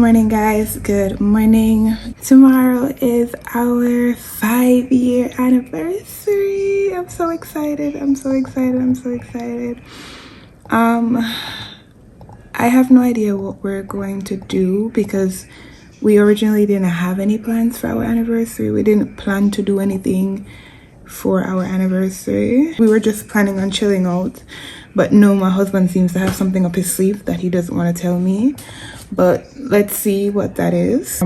morning, guys. Good morning. Tomorrow is our 5-year anniversary. I'm so excited. I have no idea what we're going to do because we originally didn't have any plans for our anniversary. We didn't plan to do anything for our anniversary. We were just planning on chilling out, but no, my husband seems to have something up his sleeve that he doesn't want to tell me, but let's see what that is.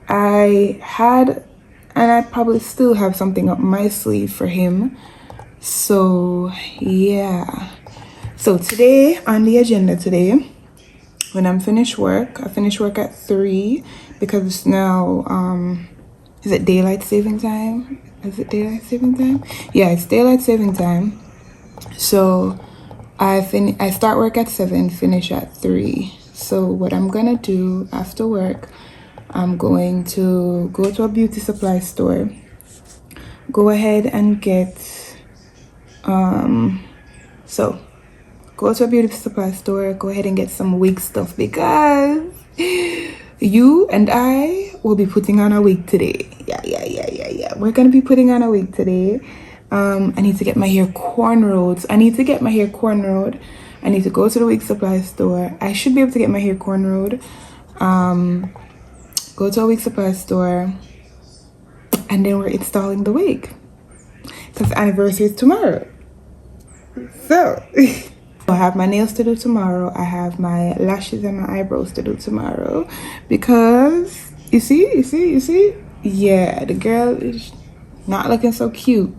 I had, and I probably still have something up my sleeve for him, so yeah. So today, on the agenda today, when I'm finished work, I finish work at 3 because it's now is it daylight saving time? Is it daylight saving time? Yeah, it's daylight saving time. So I start work at 7, finish at 3. So what I'm gonna do after work, I'm going to go to a beauty supply store, go ahead and get go to a beauty supply store, go ahead and get some wig stuff because you and I will be putting on a wig today. Yeah. We're gonna be putting on a wig today. I need to get my hair cornrowed. I need to go to the wig supply store. I should be able to get my hair cornrowed. Go to a wig supply store, and then we're installing the wig because the anniversary is tomorrow. So I have my nails to do tomorrow. I have my lashes and my eyebrows to do tomorrow because you see, yeah, the girl is not looking so cute.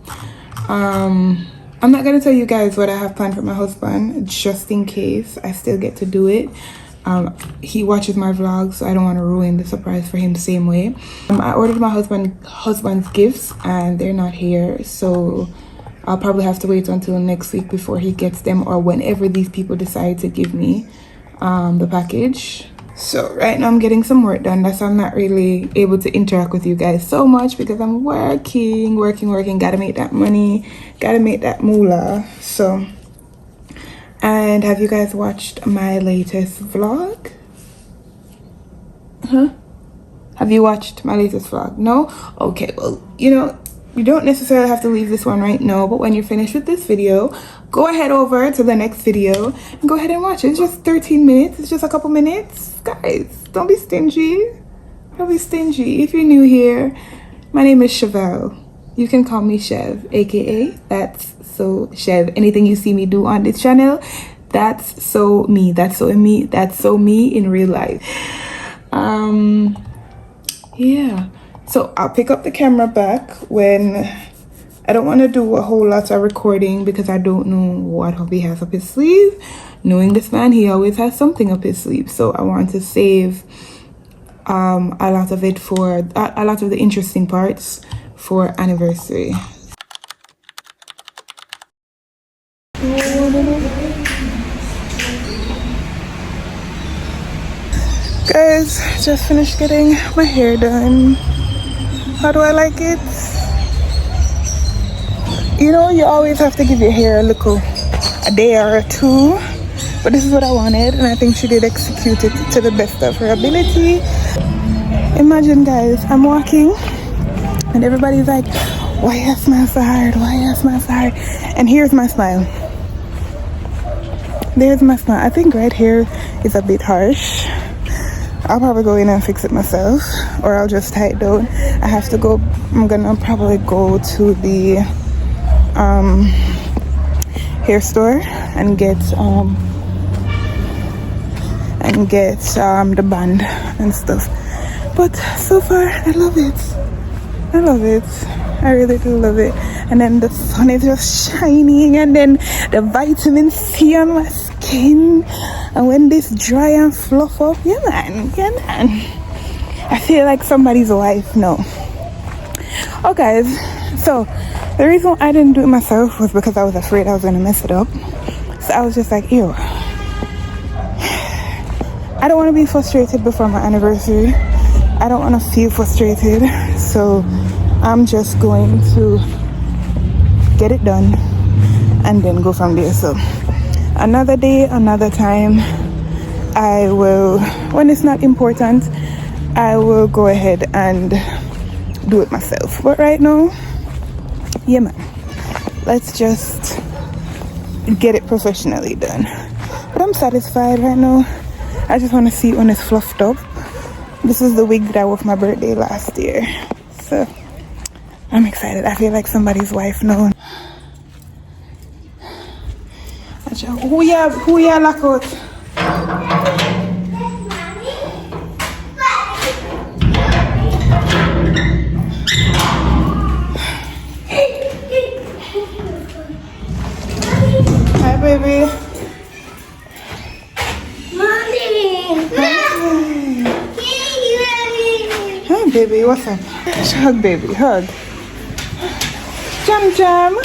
I'm not gonna tell you guys what I have planned for my husband just in case I still get to do it. He watches my vlogs, so I don't want to ruin the surprise for him the same way. I ordered my husband's gifts and they're not here, so I'll probably have to wait until next week before he gets them, or whenever these people decide to give me the package. So right now I'm getting some work done. That's why I'm not really able to interact with you guys so much because I'm working. Gotta make that money, gotta make that moolah. So, and have you guys watched my latest vlog? Have you watched my latest vlog? No? Okay, well, you don't necessarily have to leave this one right now, but when you're finished with this video, go ahead over to the next video and go ahead and watch it. It's just 13 minutes. It's just a couple minutes. Guys, don't be stingy. If you're new here, my name is Chevelle. You can call me Chev, aka That's So Chev. Anything you see me do on this channel, that's so me. That's so me in real life. Yeah. So I'll pick up the camera back when I don't want to do a whole lot of recording because I don't know what he has up his sleeve. Knowing this man, he always has something up his sleeve. So I want to save a lot of it for a lot of the interesting parts for anniversary. Guys, just finished getting my hair done. How do I like it? You always have to give your hair a day or two, but this is what I wanted, and I think she did execute it to the best of her ability. Imagine, guys, I'm walking and everybody's like, why you smile so hard? And here's my smile. There's my smile. I think right here is a bit harsh. I'll probably go in and fix it myself, or I'll just tie it down. I'm gonna probably go to the hair store and get the band and stuff. But so far I love it. I really do love it. And then the sun is just shining, and then the vitamin C on my skin, and when this dry and fluff up, yeah man, I feel like somebody's wife now. Oh guys, so the reason why I didn't do it myself was because I was afraid I was gonna mess it up. So I was just like, ew, I don't want to be frustrated before my anniversary. I don't want to feel frustrated, so I'm just going to get it done and then go from there. So another day, another time. I will, when it's not important, I will go ahead and do it myself. But right now, yeah man, let's just get it professionally done. But I'm satisfied right now. I just want to see it when it's fluffed up. This is the wig that I wore for my birthday last year, so I'm excited. I feel like somebody's wife now. Who ya lock out? Hi baby. Hi baby, what's up? Hug baby, hug. Jam jam.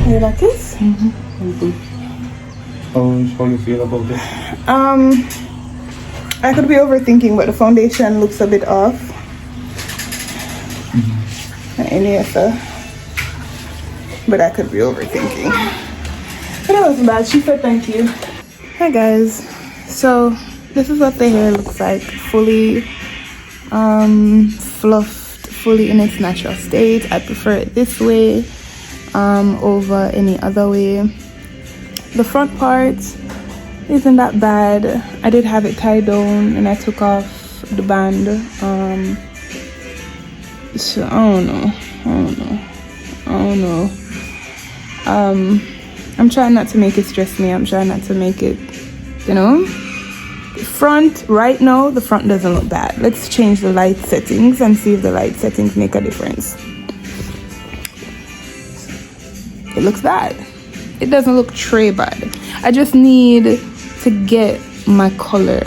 You like this? How you feel about it? I could be overthinking, but the foundation looks a bit off. But I could be overthinking. But it wasn't bad. She said thank you. Hi guys. So this is what the hair looks like, fully fluffed, fully in its natural state. I prefer it this way over any other way. The front part isn't that bad. I did have it tied down and I took off the band. So I don't know. I'm trying not to make it stress me. I'm trying not to make it, you know. Front, right now, the front doesn't look bad. Let's change the light settings and see if the light settings make a difference. It looks bad. It doesn't look tray bad. I just need to get my color.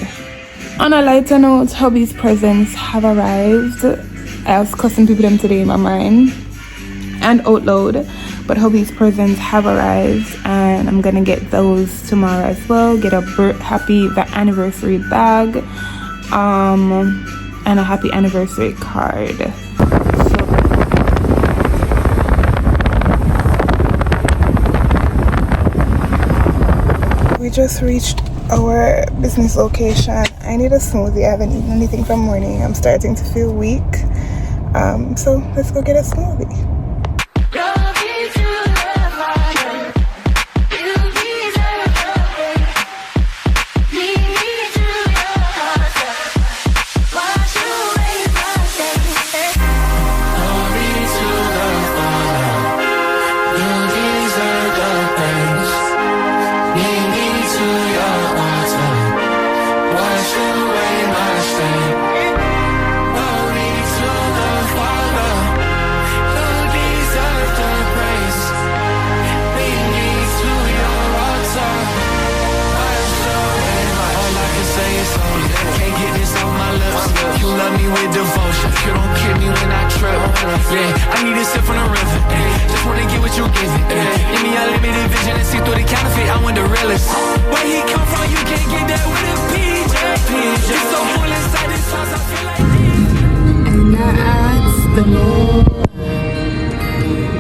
On a lighter note, hubby's presents have arrived. I was cussing people them today in my mind and out loud, but hubby's presents have arrived and I'm gonna get those tomorrow as well. Get a happy anniversary bag and a happy anniversary card. We just reached our business location. I need a smoothie. I haven't eaten anything from morning. I'm starting to feel weak. So let's go get a smoothie. Yeah, I need a sip from the river. Just wanna get what you give it. Give me unlimited vision and see through the counterfeit. I want the realest. Where he come from, you can't get that with a PJ. It's so full inside this house, I feel like and I asked the Lord,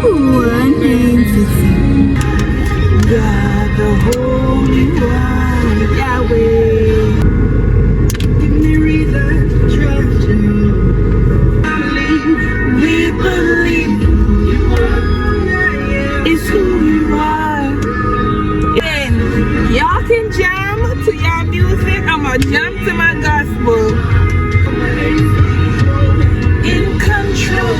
one name to see. God, the Holy One, Yahweh. Give me reason to trust you. We believe it's who you are. And y'all can jam to your music. I'ma jam to my gospel. In control.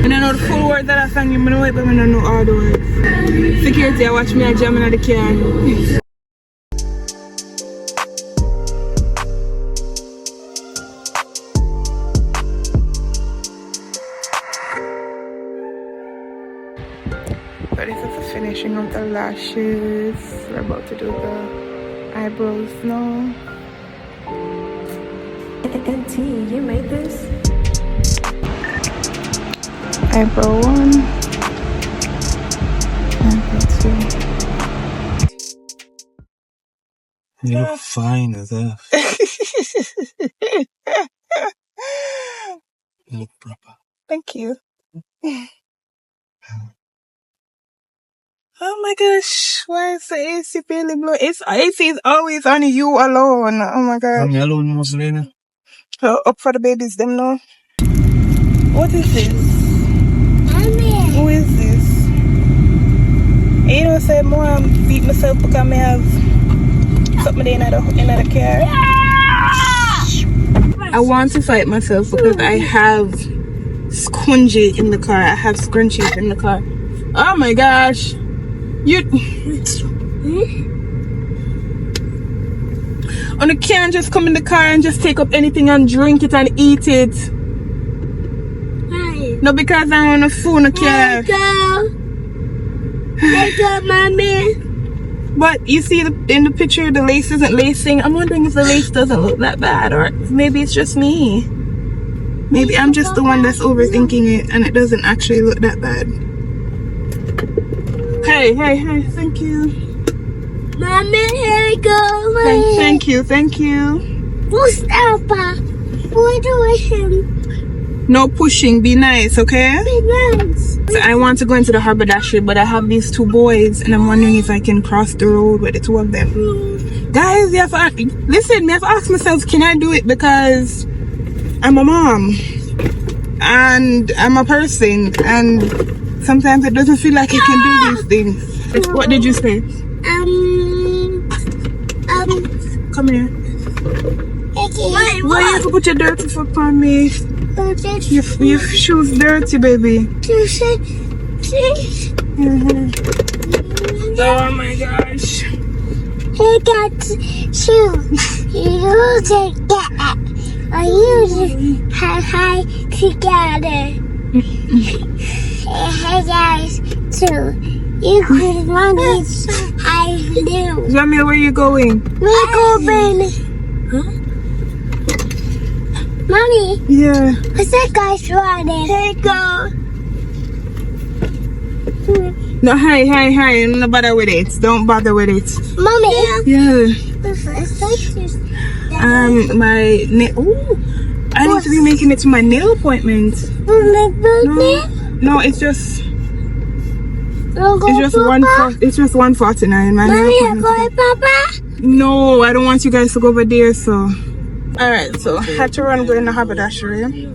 I don't know the full words that I sang, you know it, but I don't know all the words. Security, I watch me a jamming at the car. But this is the finishing of the lashes. We're about to do the eyebrows now. And T, you made this? Eyebrow 1. Eyebrow 2. You look fine as F. Look proper. Thank you. Oh my gosh, why is the AC barely blowing? It's AC is always on you alone. Oh my gosh. I'm alone, Mussolini. So up for the babies, them now. What is this? Who is this? You know, say more beat myself because I have something in another car. I want to fight myself because I have scrunchie in the car. I have scrunchies in the car. Oh my gosh. You can't just come in the car and just take up anything and drink it and eat it. Hi. No, because I'm on a phone, I can't. Let go, mommy. But you see in the picture, the lace isn't lacing. I'm wondering if the lace doesn't look that bad, or maybe it's just me. Maybe I'm just the one that's overthinking it and it doesn't actually look that bad. Hey, thank you. Mommy, here we go. Thank you. Who's Papa? What do him? No pushing, be nice, okay? Be nice. So I want to go into the haberdashery, but I have these two boys and I'm wondering if I can cross the road with the two of them. Guys, you have to listen, I have to ask myself, can I do it? Because I'm a mom and I'm a person and sometimes it doesn't feel like I can do these things. What did you say? Come here. Why you have to put your dirty foot on me? Your shoes dirty, baby. Oh my gosh. He got shoes. You take that. Or you just high together. Hey guys, too. You could run it. I do. Jamie, where you going? We go, baby. Huh? Mommy. Yeah. What's that guy's running? Here you go. No, hi. No bother with it. Don't bother with it. Mommy. Yeah. My nail. Ooh, I need to be making it to my nail appointment. No, it's just. It's just 1:49. My nail appointment. Papa? No, I don't want you guys to go over there. So, all right. So I had to run go in the haberdashery.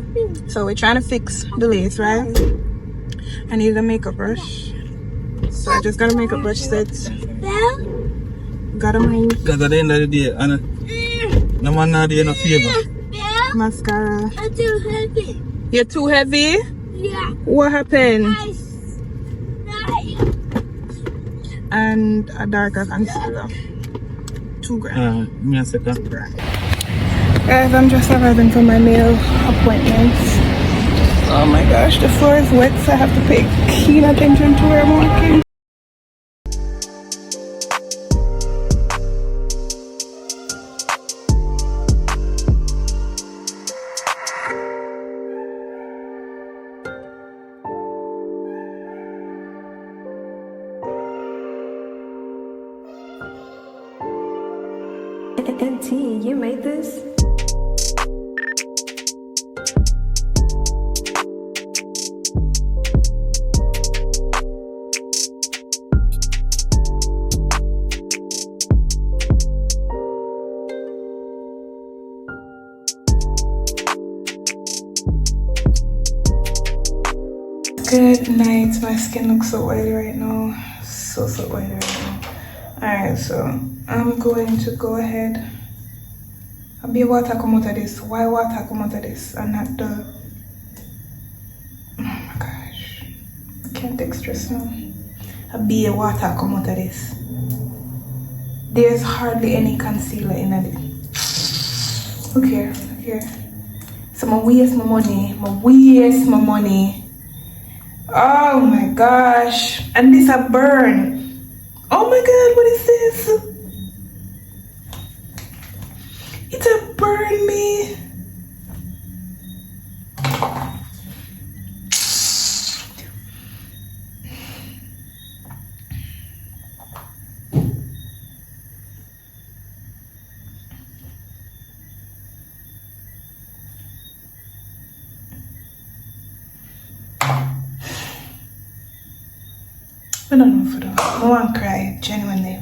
So we're trying to fix the lace, right? I need a makeup brush. So I just got a makeup brush set. Gotta move. Because at the end of the day, Anna, no man not doing a favor. Mascara. I'm too heavy. You're too heavy? Yeah. What happened? Nice. And a darker concealer. 2 grams. Me a second. Guys, I'm just arriving for my nail appointment. Oh my gosh, the floor is wet, so I have to pay keen attention to where I'm walking. NT, you made this? Good night. My skin looks so oily right now. So oily right now. Alright, so I'm going to go ahead. I'll be water come out of this. Why water come out of this and not the. Oh my gosh. I can't take stress now. I'll be water come out of this. There's hardly any concealer in it. Look here. So I waste my money. Oh my gosh. And this a burn. Oh my god, what is this? It's a burn me. I don't know if I do. I want to cry, genuinely.